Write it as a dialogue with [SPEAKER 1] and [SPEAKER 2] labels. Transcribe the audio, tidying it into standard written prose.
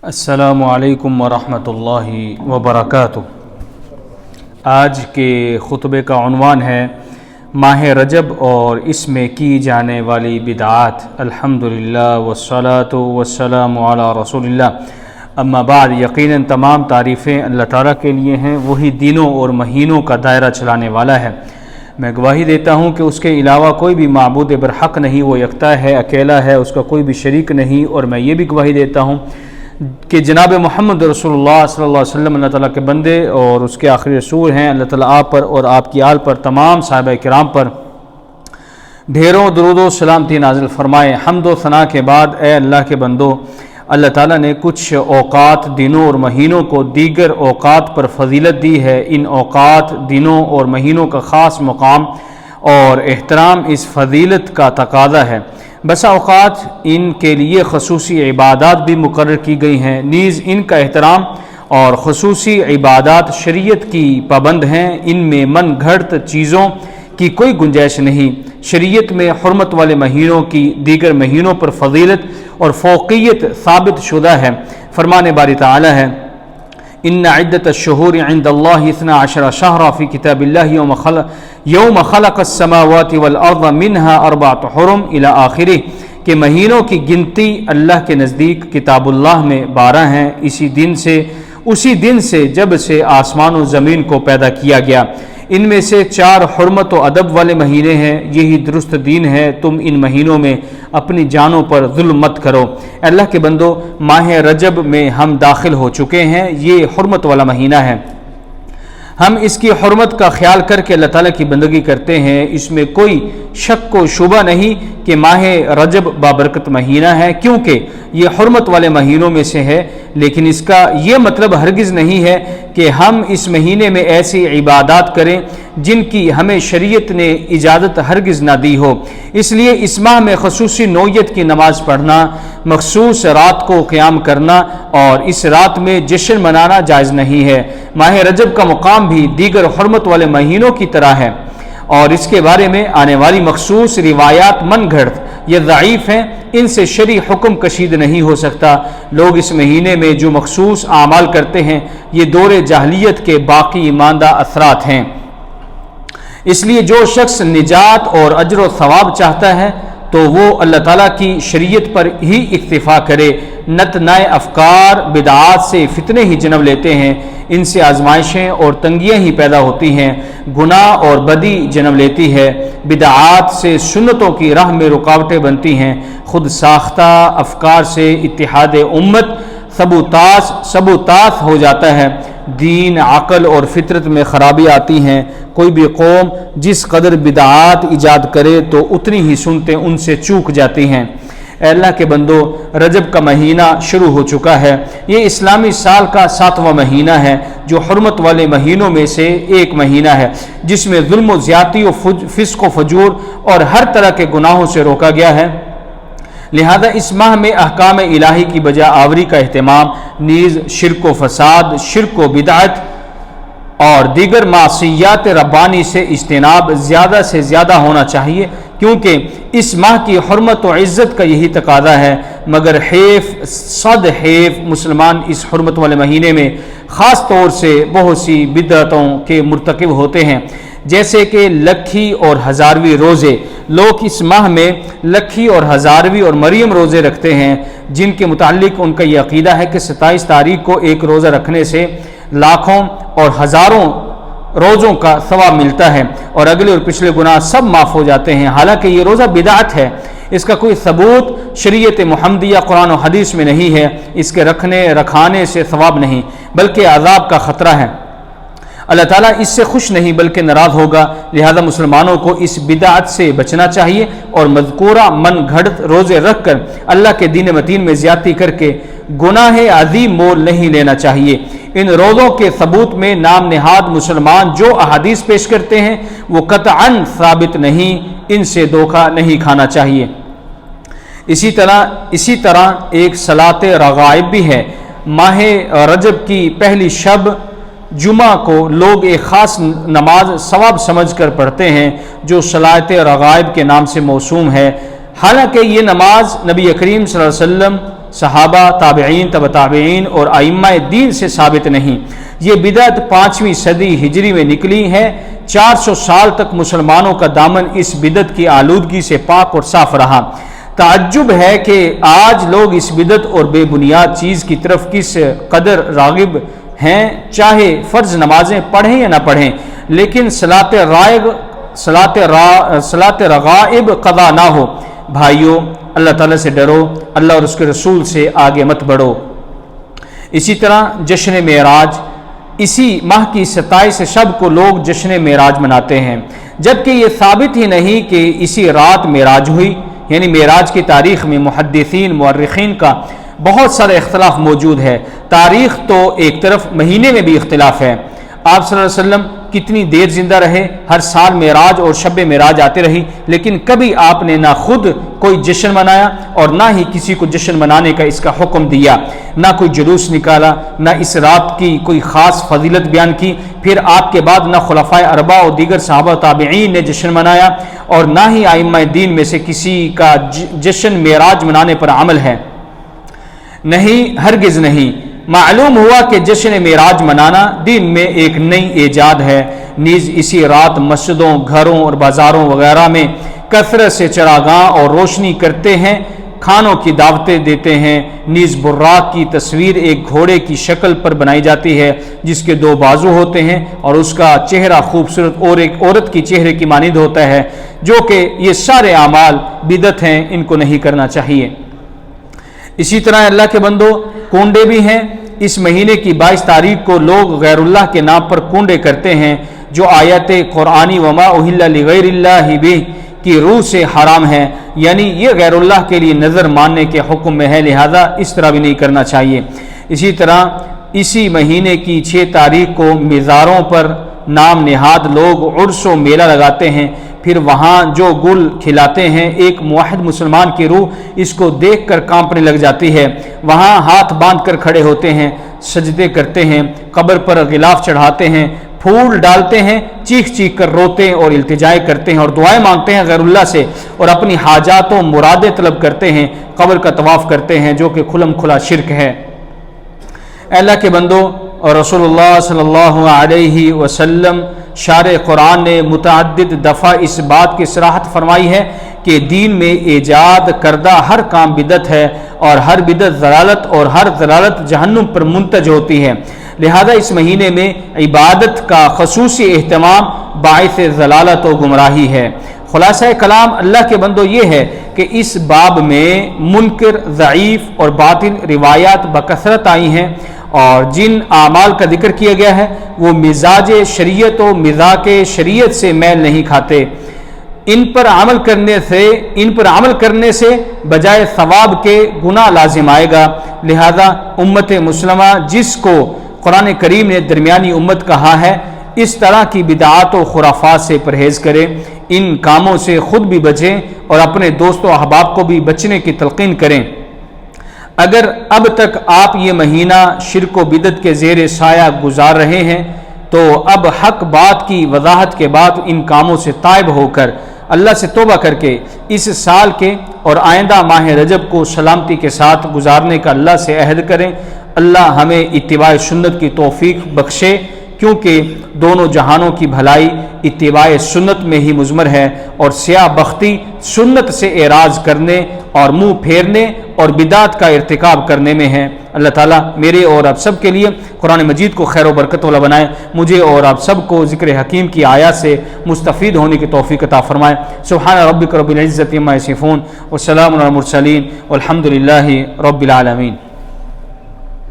[SPEAKER 1] السلام علیکم ورحمۃ اللہ وبرکاتہ۔ آج کے خطبے کا عنوان ہے ماہ رجب اور اس میں کی جانے والی بدعات۔ الحمدللہ والصلاۃ والسلام علی رسول اللہ، اما بعد۔ یقیناً تمام تعریفیں اللہ تعالیٰ کے لیے ہیں، وہی دنوں اور مہینوں کا دائرہ چلانے والا ہے۔ میں گواہی دیتا ہوں کہ اس کے علاوہ کوئی بھی معبود برحق نہیں، وہ یکتا ہے، اکیلا ہے، اس کا کوئی بھی شریک نہیں۔ اور میں یہ بھی گواہی دیتا ہوں کہ جناب محمد رسول اللہ صلی اللہ علیہ وسلم اللہ تعالیٰ کے بندے اور اس کے آخری رسول ہیں۔ اللہ تعالیٰ آپ پر اور آپ کی آل پر، تمام صحابہ کرام پر ڈھیروں درود و سلامتی نازل فرمائے۔ حمد و ثنا کے بعد اے اللہ کے بندو، اللہ تعالیٰ نے کچھ اوقات، دنوں اور مہینوں کو دیگر اوقات پر فضیلت دی ہے۔ ان اوقات، دنوں اور مہینوں کا خاص مقام اور احترام اس فضیلت کا تقاضا ہے۔ بسا اوقات ان کے لیے خصوصی عبادات بھی مقرر کی گئی ہیں، نیز ان کا احترام اور خصوصی عبادات شریعت کی پابند ہیں۔ ان میں من گھڑت چیزوں کی کوئی گنجائش نہیں۔ شریعت میں حرمت والے مہینوں کی دیگر مہینوں پر فضیلت اور فوقیت ثابت شدہ ہے۔ فرمان باری تعالی ہے، ان عدت الشہور عند اللہ 12 شہرا فی کتاب اللہ یوم خلق السماوات والارض منها 4 حرم الی آخرہ، کہ مہینوں کی گنتی اللہ کے نزدیک کتاب اللہ میں 12 ہیں، اسی دن سے جب سے آسمان و زمین کو پیدا کیا گیا۔ ان میں سے 4 حرمت و ادب والے مہینے ہیں، یہی درست دین ہے۔ تم ان مہینوں میں اپنی جانوں پر ظلم مت کرو۔ اللہ کے بندو، ماہ رجب میں ہم داخل ہو چکے ہیں۔ یہ حرمت والا مہینہ ہے۔ ہم اس کی حرمت کا خیال کر کے اللہ تعالیٰ کی بندگی کرتے ہیں۔ اس میں کوئی شک و شبہ نہیں کہ ماہ رجب بابرکت مہینہ ہے، کیونکہ یہ حرمت والے مہینوں میں سے ہے، لیکن اس کا یہ مطلب ہرگز نہیں ہے کہ ہم اس مہینے میں ایسی عبادات کریں جن کی ہمیں شریعت نے اجازت ہرگز نہ دی ہو۔ اس لیے اس ماہ میں خصوصی نوعیت کی نماز پڑھنا، مخصوص رات کو قیام کرنا اور اس رات میں جشن منانا جائز نہیں ہے۔ ماہ رجب کا مقام بھی دیگر حرمت والے مہینوں کی طرح ہے، اور اس کے بارے میں آنے والی مخصوص روایات من گھڑت یہ ضعیف ہیں، ان سے شرعی حکم کشید نہیں ہو سکتا۔ لوگ اس مہینے میں جو مخصوص اعمال کرتے ہیں، یہ دور جاہلیت کے باقی ماندہ اثرات ہیں۔ اس لیے جو شخص نجات اور اجر و ثواب چاہتا ہے تو وہ اللہ تعالیٰ کی شریعت پر ہی اکتفا کرے۔ نت نئے افکار، بدعات سے فتنے ہی جنم لیتے ہیں، ان سے آزمائشیں اور تنگیاں ہی پیدا ہوتی ہیں، گناہ اور بدی جنم لیتی ہے۔ بدعات سے سنتوں کی راہ میں رکاوٹیں بنتی ہیں، خود ساختہ افکار سے اتحاد امت سبوتاس ہو جاتا ہے، دین، عقل اور فطرت میں خرابی آتی ہیں۔ کوئی بھی قوم جس قدر بدعات ایجاد کرے تو اتنی ہی سنتیں ان سے چوک جاتی ہیں۔ اے اللہ کے بندو، رجب کا مہینہ شروع ہو چکا ہے۔ یہ اسلامی سال کا 7واں مہینہ ہے، جو حرمت والے مہینوں میں سے ایک مہینہ ہے، جس میں ظلم و زیادتی و فسق و فجور اور ہر طرح کے گناہوں سے روکا گیا ہے۔ لہذا اس ماہ میں احکام الہی کی بجا آوری کا اہتمام، نیز شرک و فساد، شرک و بدعت اور دیگر معصیات ربانی سے اجتناب زیادہ سے زیادہ ہونا چاہیے، کیونکہ اس ماہ کی حرمت و عزت کا یہی تقاضا ہے۔ مگر صد حیف مسلمان اس حرمت والے مہینے میں خاص طور سے بہت سی بدعتوں کے مرتکب ہوتے ہیں، جیسے کہ لکھی اور ہزارویں روزے۔ لوگ اس ماہ میں لکھی اور ہزارویں اور مریم روزے رکھتے ہیں، جن کے متعلق ان کا یہ عقیدہ ہے کہ 27 تاریخ کو ایک روزہ رکھنے سے لاکھوں اور ہزاروں روزوں کا ثواب ملتا ہے اور اگلے اور پچھلے گناہ سب معاف ہو جاتے ہیں۔ حالانکہ یہ روزہ بدعت ہے، اس کا کوئی ثبوت شریعت محمدیہ قرآن و حدیث میں نہیں ہے۔ اس کے رکھانے سے ثواب نہیں بلکہ عذاب کا خطرہ ہے۔ اللہ تعالیٰ اس سے خوش نہیں بلکہ ناراض ہوگا، لہذا مسلمانوں کو اس بدعت سے بچنا چاہیے اور مذکورہ من گھڑت روزے رکھ کر اللہ کے دین متین میں زیادتی کر کے گناہ عظیم مول نہیں لینا چاہیے۔ ان روزوں کے ثبوت میں نام نہاد مسلمان جو احادیث پیش کرتے ہیں وہ قطعاً ثابت نہیں، ان سے دھوکہ نہیں کھانا چاہیے۔ اسی طرح ایک صلاۃ رغائب بھی ہے۔ ماہ رجب کی پہلی شب جمعہ کو لوگ ایک خاص نماز ثواب سمجھ کر پڑھتے ہیں جو صلاۃ رغائب کے نام سے موسوم ہے۔ حالانکہ یہ نماز نبی کریم صلی اللہ علیہ وسلم صحابہ، تابعین، تبع تابعین اور ائمہ دین سے ثابت نہیں۔ یہ بدعت 5ویں صدی ہجری میں نکلی ہے۔ 400 سال تک مسلمانوں کا دامن اس بدعت کی آلودگی سے پاک اور صاف رہا۔ تعجب ہے کہ آج لوگ اس بدعت اور بے بنیاد چیز کی طرف کس قدر راغب ہیں، چاہے فرض نمازیں پڑھیں یا نہ پڑھیں، لیکن صلاۃ رغائب قضا نہ ہو۔ بھائیو، اللہ تعالیٰ سے ڈرو، اللہ اور اس کے رسول سے آگے مت بڑھو۔ اسی طرح جشن معراج، اسی ماہ کی 27 شب کو لوگ جشن معراج مناتے ہیں، جبکہ یہ ثابت ہی نہیں کہ اسی رات معراج ہوئی۔ یعنی معراج کی تاریخ میں محدثین، مورخین کا بہت سارا اختلاف موجود ہے۔ تاریخ تو ایک طرف، مہینے میں بھی اختلاف ہے۔ آپ صلی اللہ علیہ وسلم کتنی دیر زندہ رہے، ہر سال معراج اور شب معراج آتے رہی، لیکن کبھی آپ نے نہ خود کوئی جشن منایا اور نہ ہی کسی کو جشن منانے کا اس کا حکم دیا، نہ کوئی جلوس نکالا، نہ اس رات کی کوئی خاص فضیلت بیان کی۔ پھر آپ کے بعد نہ خلفائے اربعہ اور دیگر صحابہ تابعین نے جشن منایا، اور نہ ہی ائمہ دین میں سے کسی کا جشن معراج منانے پر عمل ہے۔ نہیں، ہرگز نہیں۔ معلوم ہوا کہ جشن معراج منانا دین میں ایک نئی ایجاد ہے۔ نیز اسی رات مسجدوں، گھروں اور بازاروں وغیرہ میں کثرت سے چراغاں اور روشنی کرتے ہیں، کھانوں کی دعوتیں دیتے ہیں۔ نیز براق کی تصویر ایک گھوڑے کی شکل پر بنائی جاتی ہے، جس کے 2 بازو ہوتے ہیں اور اس کا چہرہ خوبصورت اور ایک عورت کی چہرے کی مانند ہوتا ہے، جو کہ یہ سارے اعمال بدعت ہیں، ان کو نہیں کرنا چاہیے۔ اسی طرح اللہ کے بندو، کنڈے بھی ہیں۔ اس مہینے کی 22 تاریخ کو لوگ غیر اللہ کے نام پر کنڈے کرتے ہیں، جو آیت قرآنی وما اہل لغیر اللہ بہ کی روح سے حرام ہے، یعنی یہ غیر اللہ کے لیے نظر ماننے کے حکم میں ہے، لہذا اس طرح بھی نہیں کرنا چاہیے۔ اسی طرح اسی مہینے کی 6 تاریخ کو مزاروں پر نام نہاد لوگ عرس و میلہ لگاتے ہیں، پھر وہاں جو گل کھلاتے ہیں، ایک موحد مسلمان کی روح اس کو دیکھ کر کانپنے لگ جاتی ہے۔ وہاں ہاتھ باندھ کر کھڑے ہوتے ہیں، سجدے کرتے ہیں، قبر پر غلاف چڑھاتے ہیں، پھول ڈالتے ہیں، چیخ چیخ کر روتے ہیں اور التجائے کرتے ہیں اور دعائیں مانگتے ہیں غیر اللہ سے، اور اپنی حاجات و مرادیں طلب کرتے ہیں، قبر کا طواف کرتے ہیں، جو کہ کھلم کھلا شرک ہے۔ اے اللہ کے بندو، اور رسول اللہ صلی اللہ علیہ وسلم شارع قرآن نے متعدد دفعہ اس بات کی صراحت فرمائی ہے کہ دین میں ایجاد کردہ ہر کام بدعت ہے، اور ہر بدعت ضلالت، اور ہر ضلالت جہنم پر منتج ہوتی ہے۔ لہذا اس مہینے میں عبادت کا خصوصی اہتمام باعث ضلالت و گمراہی ہے۔ خلاصہ کلام اللہ کے بندو یہ ہے کہ اس باب میں منکر، ضعیف اور باطل روایات بکثرت آئی ہیں، اور جن اعمال کا ذکر کیا گیا ہے وہ مزاج شریعت و مذاق شریعت سے میل نہیں کھاتے۔ ان پر عمل کرنے سے بجائے ثواب کے گناہ لازم آئے گا۔ لہذا امت مسلمہ، جس کو قرآن کریم نے درمیانی امت کہا ہے، اس طرح کی بدعات و خرافات سے پرہیز کرے، ان کاموں سے خود بھی بچیں اور اپنے دوست و احباب کو بھی بچنے کی تلقین کریں۔ اگر اب تک آپ یہ مہینہ شرک و بدعت کے زیر سایہ گزار رہے ہیں، تو اب حق بات کی وضاحت کے بعد ان کاموں سے تائب ہو کر اللہ سے توبہ کر کے اس سال کے اور آئندہ ماہ رجب کو سلامتی کے ساتھ گزارنے کا اللہ سے عہد کریں۔ اللہ ہمیں اتباع سنت کی توفیق بخشے، کیونکہ دونوں جہانوں کی بھلائی اتباع سنت میں ہی مضمر ہے، اور سیاہ بختی سنت سے اعراض کرنے اور منہ پھیرنے اور بدعات کا ارتکاب کرنے میں ہے۔ اللہ تعالیٰ میرے اور آپ سب کے لیے قرآن مجید کو خیر و برکت والا بنائے، مجھے اور آپ سب کو ذکر حکیم کی آیات سے مستفید ہونے کی توفیق عطا فرمائے۔ سبحان ربک رب العزت عما یصفون، والسلام علی المرسلین، والحمد للہ رب العالمین۔